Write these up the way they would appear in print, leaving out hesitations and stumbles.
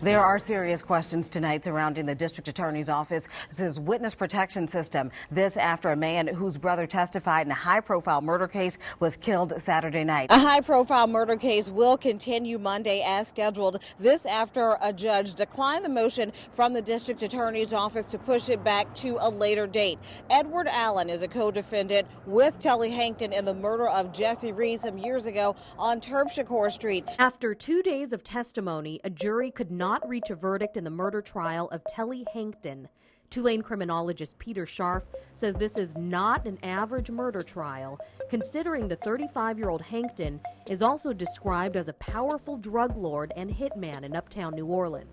There are serious questions tonight surrounding the district attorney's office's witness protection system. This after a man whose brother testified in a high-profile murder case was killed Saturday night. A high-profile murder case will continue Monday as scheduled. This after a judge declined the motion from the district attorney's office to push it back to a later date. Edward Allen is a co-defendant with Telly Hankton in the murder of Jesse Reed some years ago on Terpsichore Street. After 2 days of testimony, a jury could not reach a verdict in the murder trial of Telly Hankton. Tulane criminologist Peter Scharf says this is not an average murder trial, considering the 35-year-old Hankton is also described as a powerful drug lord and hitman in uptown New Orleans.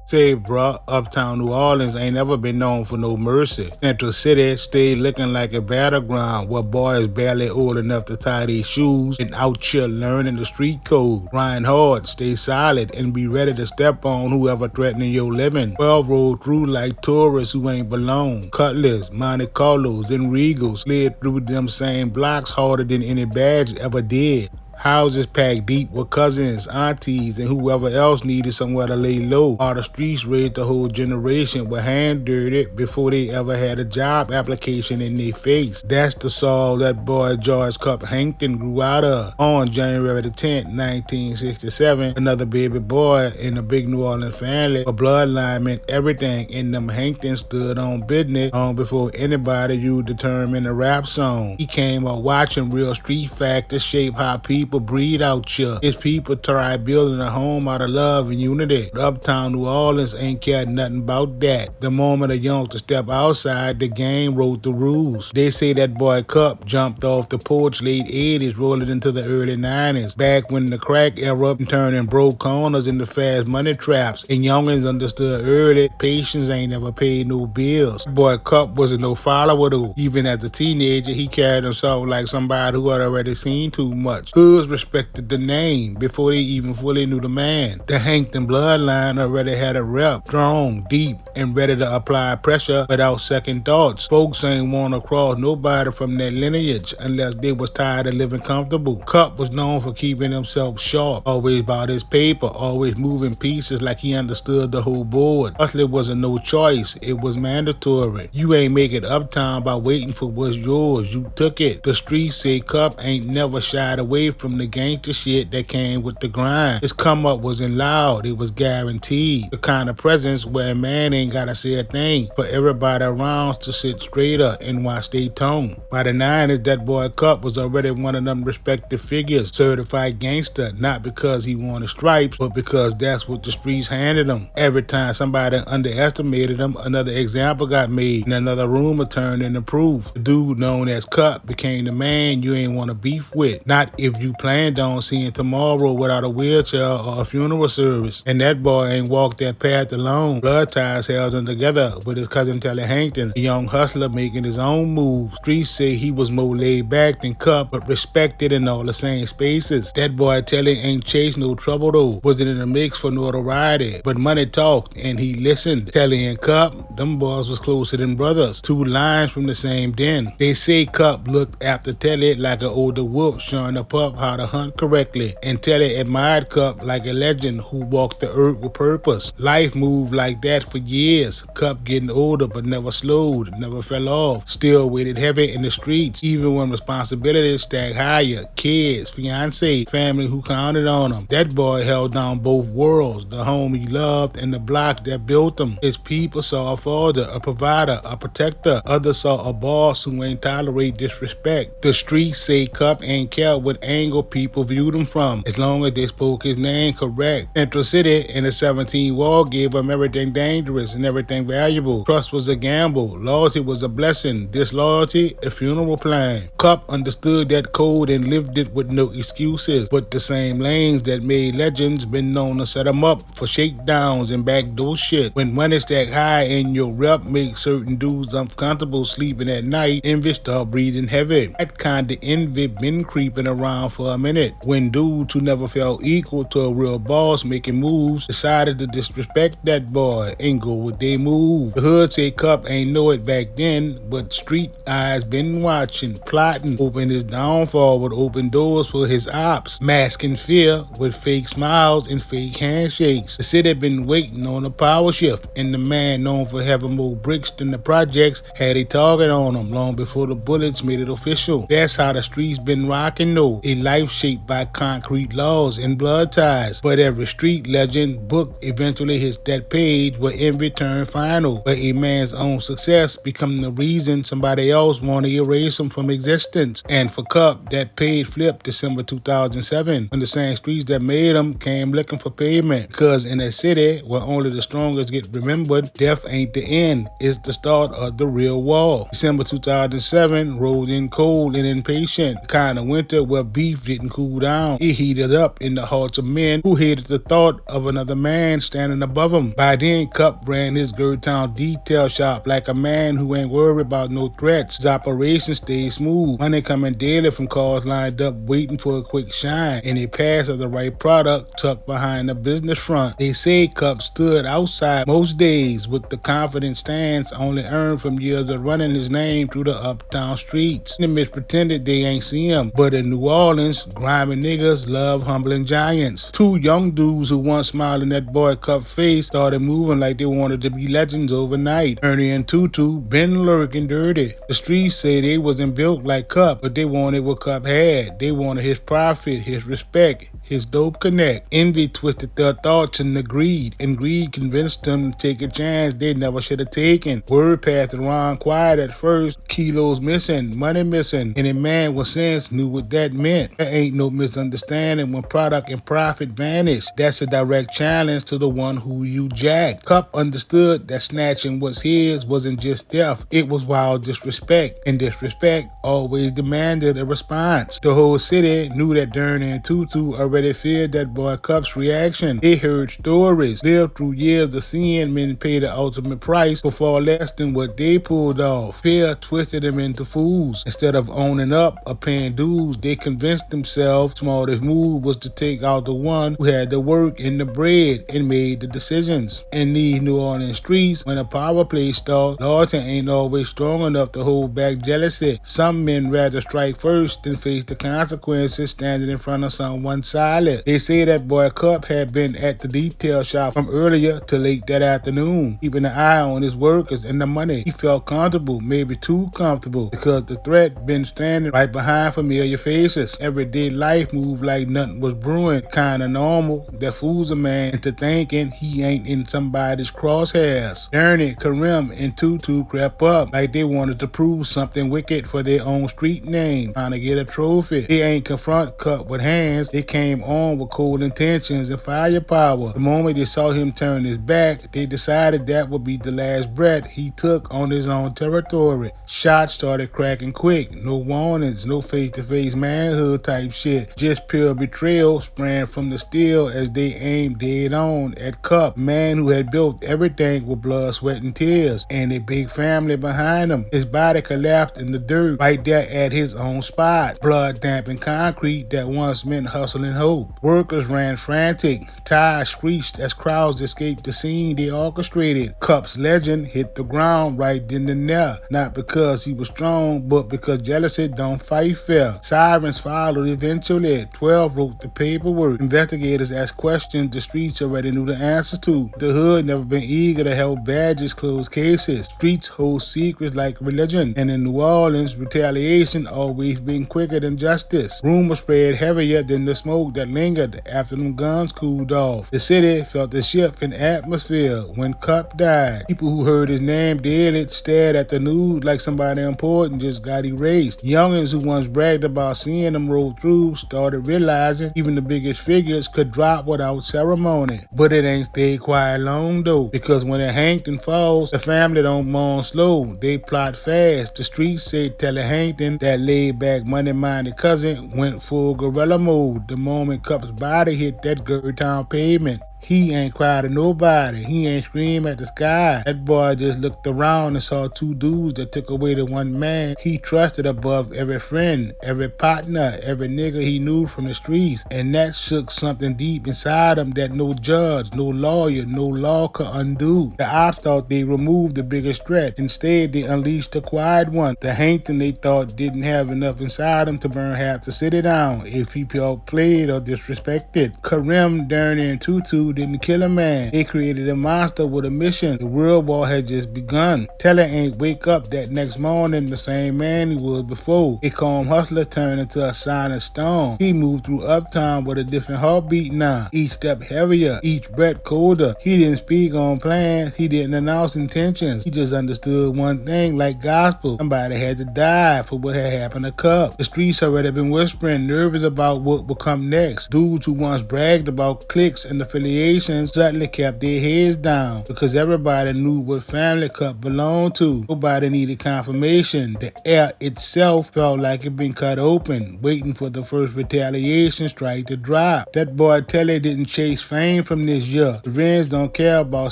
Say, bruh, uptown New Orleans ain't never been known for no mercy. Central City stayed looking like a battleground where boys barely old enough to tie their shoes and out here learning the street code. Grind hard, stay solid, and be ready to step on whoever threatening your living. Well, roll through like tourists who ain't belong. Cutlass, Monte Carlos, and Regals slid through them same blocks harder than any badge ever did. Houses packed deep with cousins, aunties, and whoever else needed somewhere to lay low. All the streets raised the whole generation with hand dirted before they ever had a job application in their face. That's the soul that boy George Cup Hankton grew out of. On January the 10th, 1967, another baby boy in a big New Orleans family. A bloodline meant everything, and them Hankton stood on business long before anybody used the term in a rap song. He came up watching real street factors shape how people breed out here. His people try building a home out of love and unity. But uptown New Orleans ain't cared nothing about that. The moment a youngster step outside, the game wrote the rules. They say that boy Cup jumped off the porch late 80s, rolling into the early 90s. Back when the crack era turning broke corners into fast money traps. And youngins understood early, patience ain't never paid no bills. Boy Cup wasn't no follower though. Even as a teenager, he carried himself like somebody who had already seen too much. Hoods respected the name before they even fully knew the man. The Hankton bloodline already had a rep, strong, deep, and ready to apply pressure without second thoughts. Folks ain't want to cross nobody from that lineage unless they was tired of living comfortable. Cup was known for keeping himself sharp, always about his paper, always moving pieces like he understood the whole board. Hustling wasn't no choice, it was mandatory. You ain't make it uptown by waiting for what's yours, you took it. The streets say Cup ain't never shied away from the gangster shit that came with the grind. His come up wasn't loud, it was guaranteed. The kind of presence where a man ain't gotta say a thing for everybody around to sit straighter and watch they tone. By the 90s, that boy Cup was already one of them respected figures, certified gangster, not because he wanted stripes, but because that's what the streets handed him. Every time somebody underestimated him, another example got made and another rumor turned into proof. The dude known as Cup became the man you ain't want to beef with. Not if you planned on seeing tomorrow without a wheelchair or a funeral service. And that boy ain't walked that path alone. Blood ties held him together with his cousin Telly Hankton, a young hustler making his own moves. Streets say he was more laid back than Cup, but respected in all the same spaces. That boy Telly ain't chased no trouble though. Wasn't in the mix for notoriety, but money talked and he listened. Telly and Cup, them boys was closer than brothers. Two lines from the same den. They say Cup looked after Telly like an older wolf, showing the pup how to hunt correctly, and Telly admired Cup like a legend who walked the earth with purpose. Life moved like that for years. Cup getting older but never slowed, never fell off, still weighted heavy in the streets, even when responsibilities stacked higher. Kids, fiance, family who counted on him. That boy held down both worlds, the home he loved and the block that built him. His people saw a father, a provider, a protector. Others saw a boss who ain't tolerate disrespect. The streets say Cup ain't care what angle people viewed him from, as long as they spoke his name correct. Central City in the 17th ward gave him everything dangerous and everything valuable. Trust was a gamble, loyalty was a blessing, disloyalty a funeral plan. Cup understood that code and lived it with no excuses, but the same lanes that made legends been known to set him up for shakedowns and backdoor shit. When money stack high and your rep make certain dudes uncomfortable sleeping at night, envy start breathing heavy. That kind of envy been creeping around for for a minute when dudes who never felt equal to a real boss making moves decided to disrespect that boy and go with their move. The hood say Cup ain't know it back then, but street eyes been watching, plotting, hoping his downfall would open doors for his ops, masking fear with fake smiles and fake handshakes. The city been waiting on a power shift, and the man known for having more bricks than the projects had a target on him long before the bullets made it official. That's how the streets been rocking though, a life shaped by concrete laws and blood ties. But every street legend book eventually hits that page where envy turned final, where a man's own success become the reason somebody else want to erase him from existence. And for Cup, that page flipped December 2007 when the same streets that made him came looking for payment. Because in a city where only the strongest get remembered, death ain't the end, it's the start of the real war. December 2007 rolled in cold and impatient, the kind of winter where beef didn't cool down. It heated up in the hearts of men who hated the thought of another man standing above him. By then, Cup ran his Town detail shop like a man who ain't worried about no threats. His operation stayed smooth, money coming daily from cars lined up waiting for a quick shine, and a pass of the right product tucked behind the business front. They say Cup stood outside most days with the confident stance only earned from years of running his name through the uptown streets. Enemies pretended they ain't see him, but in New Orleans, grimy niggas love humbling giants. Two young dudes who once smiled in that boy Cup's face started moving like they wanted to be legends overnight. Ernie and Tutu been lurking dirty. The streets say they wasn't built like Cup, but they wanted what Cup had. They wanted his profit, his respect, his dope connect. Envy twisted their thoughts into greed, and greed convinced them to take a chance they never should have taken. Word passed around quiet at first, kilos missing, money missing, and a man with sense knew what that meant. There ain't no misunderstanding when product and profit vanish. That's a direct challenge to the one who you jacked. Cup understood that snatching what's his wasn't just theft, it was wild disrespect, and disrespect always demanded a response. The whole city knew that Ernie and Tutu already feared that boy Cup's reaction. They heard stories, lived through years of seeing men pay the ultimate price for far less than what they pulled off. Fear twisted them into fools. Instead of owning up or paying dues, they convinced themselves smartest move was to take out the one who had the work and the bread and made the decisions. In these New Orleans streets, when a power play starts, loyalty ain't always strong enough to hold back jealousy. Some men rather strike first than face the consequences standing in front of someone silent. They say that boy Cup had been at the detail shop from earlier to late that afternoon, keeping an eye on his workers and the money. He felt comfortable, maybe too comfortable, because the threat been standing right behind familiar faces. Everyday life moved like nothing was brewing, kinda normal. That fools a man into thinking he ain't in somebody's crosshairs. Ernie, Karim, and Tutu crept up like they wanted to prove something wicked for their own street name, trying to get a trophy. They ain't confront Cup with hands, they came on with cold intentions and firepower. The moment they saw him turn his back, they decided that would be the last breath he took on his own territory. Shots started cracking quick, no warnings, no face-to-face manhood type shit, just pure betrayal sprang from the steel as they aimed dead on at Cup, man who had built everything with blood, sweat, and tears, and a big family behind him. His body collapsed in the dirt right there at his own spot, blood dampened concrete that once meant hustle and hope. Workers ran frantic, tires screeched as crowds escaped the scene they orchestrated. Cup's legend hit the ground right then and there, not because he was strong, but because jealousy don't fight fair. Sirens followed eventually. 12 wrote the paperwork. Investigators asked questions the streets already knew the answers to. The hood never been eager to help badges close cases. Streets hold secrets like religion, and in New Orleans, retaliation always been quicker than justice. Rumors spread heavier than the smoke that lingered after them guns cooled off. The city felt a shift in atmosphere when Cup died. People who heard his name daily stared at the news like somebody important just got erased. Youngins who once bragged about seeing him roll through started realizing even the biggest figures could drop without ceremony. But it ain't stayed quiet long though, because when a Hankton falls, the family don't mourn slow, they plot fast. The streets say Telly Hankton, that laid back money-minded cousin, went full guerrilla mode the moment Cup's body hit that Town pavement. He ain't cried to nobody. He ain't screamed at the sky. That boy just looked around and saw two dudes that took away the one man he trusted above every friend, every partner, every nigga he knew from the streets. And that shook something deep inside him that no judge, no lawyer, no law could undo. The ops thought they removed the biggest threat. Instead, they unleashed the quiet one. The Hankton they thought didn't have enough inside him to burn half the city down if he felt played or disrespected. Karim, Derny, and Tutu didn't kill a man. They created a monster with a mission. The world war had just begun. Telly ain't wake up that next morning the same man he was before. A calm hustler turned into a silent storm. He moved through uptown with a different heartbeat now. Each step heavier, each breath colder. He didn't speak on plans. He didn't announce intentions. He just understood one thing like gospel. Somebody had to die for what had happened to Cup. The streets already been whispering, nervous about what would come next. Dudes who once bragged about cliques and affiliations suddenly kept their heads down because everybody knew what family Cup belonged to. Nobody needed confirmation. The air itself felt like it been cut open, waiting for the first retaliation strike to drop. That boy Telly didn't chase fame from this year. Revenge don't care about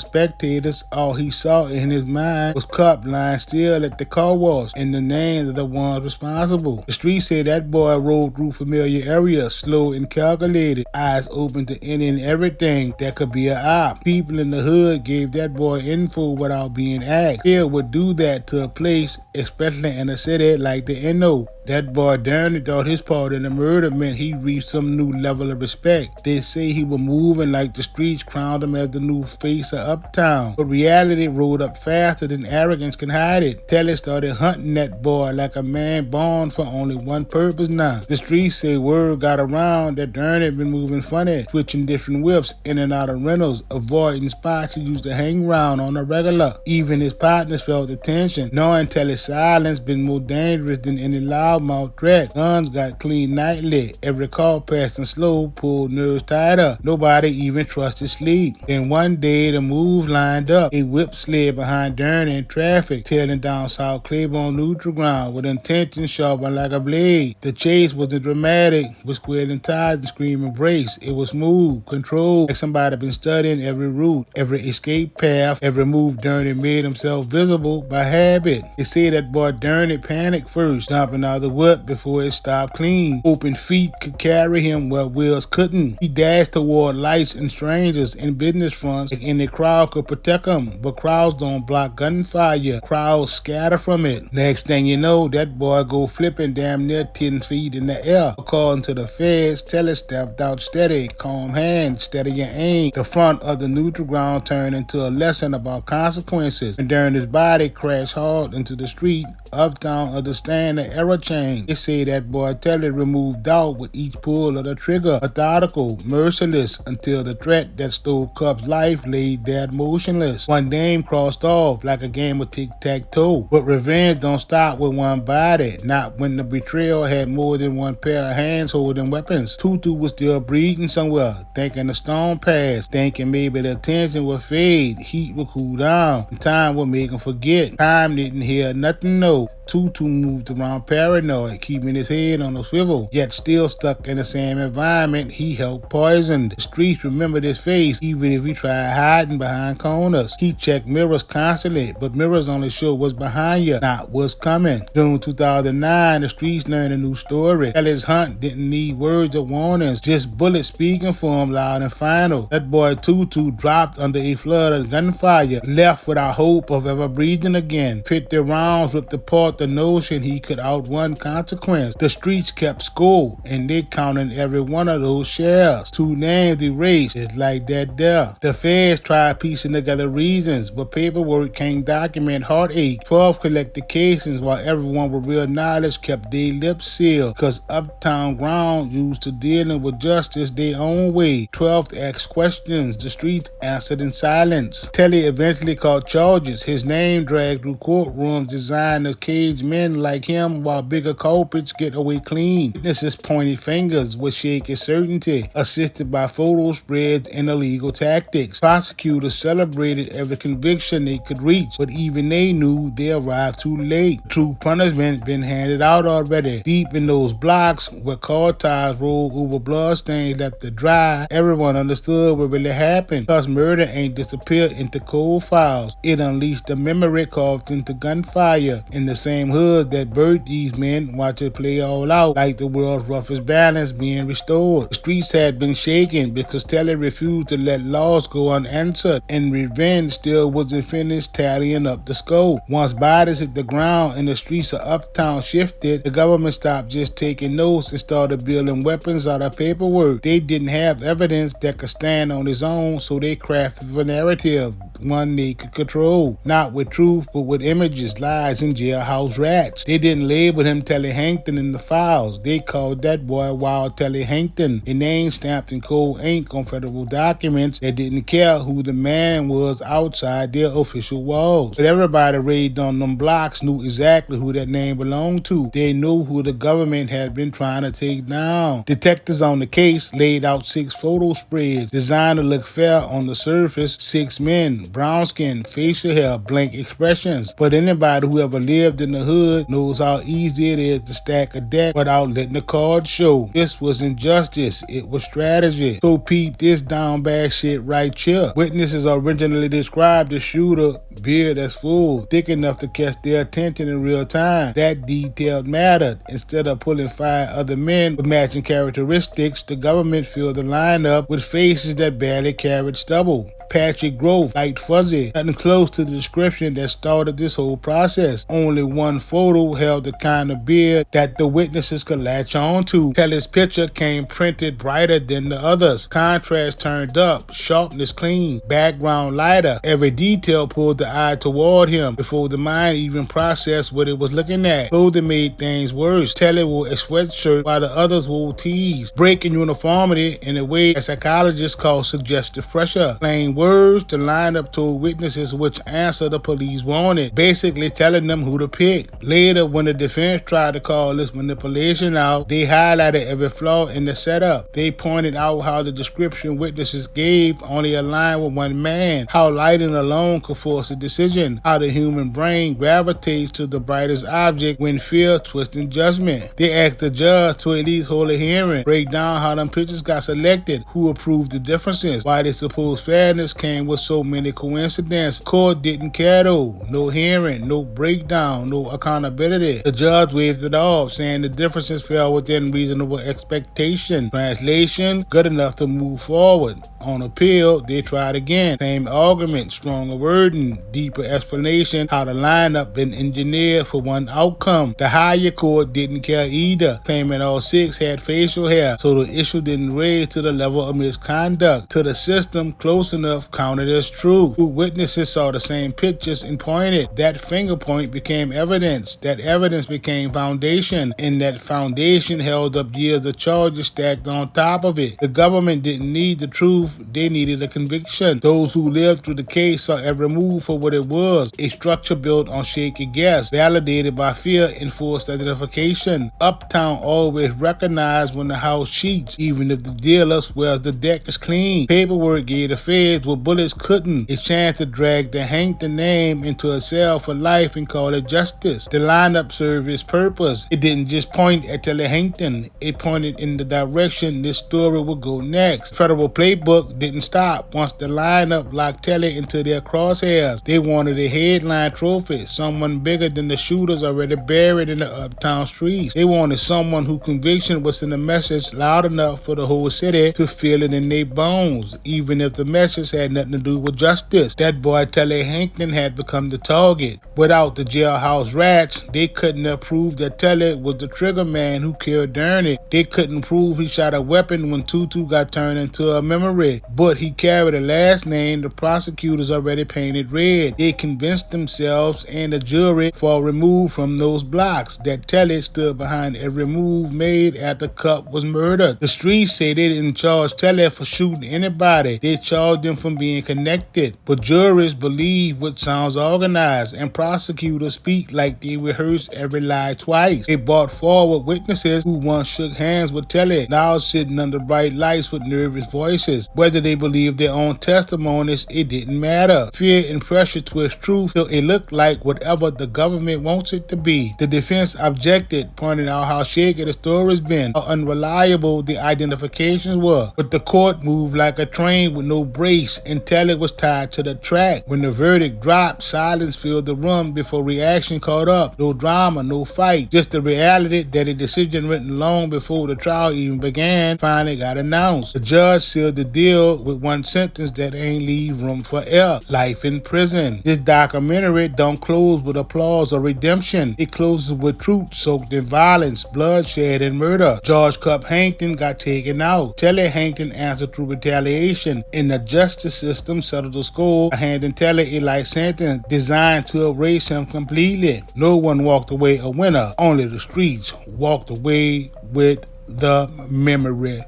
spectators. All he saw in his mind was Cup lying still at the car wash and the names of the ones responsible. The streets say that boy rode through familiar areas, slow and calculated, eyes open to any and everything that could be an op. People in the hood gave that boy info without being asked. Fear would do that to a place, especially in a city like the NO. That boy Derny thought his part in the murder meant he reached some new level of respect. They say he was moving like the streets crowned him as the new face of uptown. But reality rolled up faster than arrogance can hide it. Telly started hunting that boy like a man born for only one purpose now. The streets say word got around that Derny had been moving funny, switching different whips in and out of rentals, avoiding spots he used to hang around on a regular. Even his partners felt the tension, knowing Telly's silence been more dangerous than any loud mouth threat. Guns got clean nightly. Every call passing slow pulled nerves tighter. Nobody even trusted sleep. Then one day the move lined up. A whip slid behind Derny in traffic, tailing down South Claiborne neutral ground with intention sharpened like a blade. The chase wasn't dramatic, with squealing tires and screaming brakes. It was smooth, controlled, like somebody been studying every route, every escape path, every move. Derny made himself visible by habit. They say that boy Derny panicked first, jumping out the whip before it stopped clean. Open feet could carry him where wheels couldn't. He dashed toward lights and strangers in business fronts, like any crowd could protect him. But crowds don't block gunfire. Crowds scatter from it. Next thing you know, that boy go flipping damn near 10 feet in the air. According to the feds, Telly stepped out steady, calm hands, steady your aim. The front of the neutral ground turned into a lesson about consequences. And during his body crashed hard into the street, uptown understand the era change. They say that boy Telly removed doubt with each pull of the trigger, methodical, merciless, until the threat that stole Cup's life laid there motionless. One name crossed off like a game of tic-tac-toe. But revenge don't stop with one body, not when the betrayal had more than one pair of hands holding weapons. Tutu was still breathing somewhere, thinking the storm passed, thinking maybe the tension would fade, heat would cool down, and time would make him forget. Time didn't hear nothing, no. Tutu moved around paranoid, keeping his head on a swivel, yet still stuck in the same environment he helped poison. The streets remembered his face, even if he tried hiding behind corners. He checked mirrors constantly, but mirrors only show what's behind you, not what's coming. June 2009, the streets learned a new story. Telly's hunt didn't need words or warnings, just bullets speaking for him loud and final. That boy Tutu dropped under a flood of gunfire, left without hope of ever breathing again. 50 rounds ripped apart the notion he could outrun consequence. The streets kept score, and they counted every one of those shells. 2 names erased, it's like that there. The feds tried piecing together reasons, but paperwork can't document heartache. 12 collected cases while everyone with real knowledge kept their lips sealed, cause uptown ground used to dealing with justice their own way. 12 asked questions, the streets answered in silence. Telly eventually caught charges. His name dragged through courtrooms designed to cage men like him while bigger bigger culprits get away clean. Witnesses pointed fingers with shaky certainty, assisted by photo spreads and illegal tactics. Prosecutors celebrated every conviction they could reach, but even they knew they arrived too late. True punishment been handed out already. Deep in those blocks where car tires rolled over bloodstains left to dry, everyone understood what really happened. Cause murder ain't disappeared into cold files. It unleashed a memory carved into gunfire. In the same hoods that birthed these men, watch it play all out like the world's roughest balance being restored. The streets had been shaken because Telly refused to let laws go unanswered, and revenge still wasn't finished tallying up the scope. Once bodies hit the ground and the streets of Uptown shifted, the government stopped just taking notes and started building weapons out of paperwork. They didn't have evidence that could stand on its own, so they crafted a narrative, one they could control, not with truth but with images, lies, and jailhouse rats. They didn't label him Telly Hankton in the files. They called that boy Wild Telly Hankton, a name stamped in cold ink on federal documents that didn't care who the man was outside their official walls. But everybody raised on them blocks knew exactly who that name belonged to. They knew who the government had been trying to take down. Detectives on the case laid out 6 photo spreads designed to look fair on the surface. 6 men, brown skin, facial hair, blank expressions. But anybody who ever lived in the hood knows how easy it is to stack a deck without letting the cards show. This wasn't justice, it was strategy. So peep this down bad shit right here. Witnesses originally described the shooter, beard that's full, thick enough to catch their attention in real time. That detail mattered. Instead of pulling 5 other men with matching characteristics, the government filled the lineup with faces that barely carried stubble. Patchy growth, light fuzzy, nothing close to the description that started this whole process. Only one photo held the kind of beard that the witnesses could latch on to. Telly's picture came printed brighter than the others. Contrast turned up, sharpness clean, background lighter. Every detail pulled the eye toward him before the mind even processed what it was looking at. Clothing made things worse. Telly wore a sweatshirt while the others wore tees, breaking uniformity in a way that psychologists call suggestive pressure. Plain words to line up to witnesses which answer the police wanted, basically telling them who to pick. Later, when the defense tried to call this manipulation out, they highlighted every flaw in the setup. They pointed out how the description witnesses gave only aligned with one man, how lighting alone could force a decision, how the human brain gravitates to the brightest object when fear twisting judgment. They asked the judge to at least hold a hearing, break down how them pictures got selected, who approved the differences, why they supposed fairness came with so many coincidences. Court didn't care though. No hearing, no breakdown, no accountability. The judge waved it off, saying the differences fell within reasonable expectation. Translation, good enough to move forward. On appeal, they tried again. Same argument, stronger wording, deeper explanation, how the lineup been engineered for one outcome. The higher court didn't care either, claiming all 6 had facial hair, so the issue didn't raise to the level of misconduct. To the system, close enough counted as true. 2 witnesses saw the same pictures and pointed. That finger point became evidence. That evidence became foundation, and that foundation held up years of charges stacked on top of it. The government didn't need the truth, they needed a conviction. Those who lived through the case saw every move for what it was, a structure built on shaky guess, validated by fear and forced identification. Uptown always recognized when the house cheats, even if the dealer swears the deck is clean. Paperwork gave the feds what bullets couldn't, a chance to drag the Hankton name into a cell for life and call it justice. The lineup served its purpose. It didn't just point at Telly Hankton, it pointed in the direction this story would go next. Federal playbook didn't stop. Once the lineup locked Telly into their crosshairs, they wanted a headline trophy, someone bigger than the shooters already buried in the uptown streets. They wanted someone whose conviction was in the message loud enough for the whole city to feel it in their bones, even if the message had nothing to do with justice. That boy Telly Hankton had become the target. Without the jailhouse rats, they couldn't have proved that Telly was the trigger man who killed Derny. They couldn't prove he shot a weapon when Tutu got turned into a memory. But he carried a last name the prosecutors already painted red. They convinced themselves and the jury far removed from those blocks that Telly stood behind every move made after Cup was murdered. The streets say they didn't charge Telly for shooting anybody. They charged him for from being connected. But jurors believe what sounds organized, and prosecutors speak like they rehearse every lie twice. They brought forward witnesses who once shook hands with Telly, now sitting under bright lights with nervous voices. Whether they believe their own testimonies, it didn't matter. Fear and pressure twist truth till it looked like whatever the government wants it to be. The defense objected, pointing out how shaky the story's been, how unreliable the identifications were. But the court moved like a train with no brakes, and Telly was tied to the track. When the verdict dropped, silence filled the room before reaction caught up. No drama, no fight, just the reality that a decision written long before the trial even began finally got announced. The judge sealed the deal with one sentence that ain't leave room for error: life in prison. This documentary don't close with applause or redemption. It closes with truth soaked in violence, bloodshed, and murder. George Cup Hankton got taken out. Telly Hankton answered through retaliation, and the justice system settled the score, handing Telly a life sentence designed to erase him completely. No one walked away a winner. Only the streets walked away with the memory.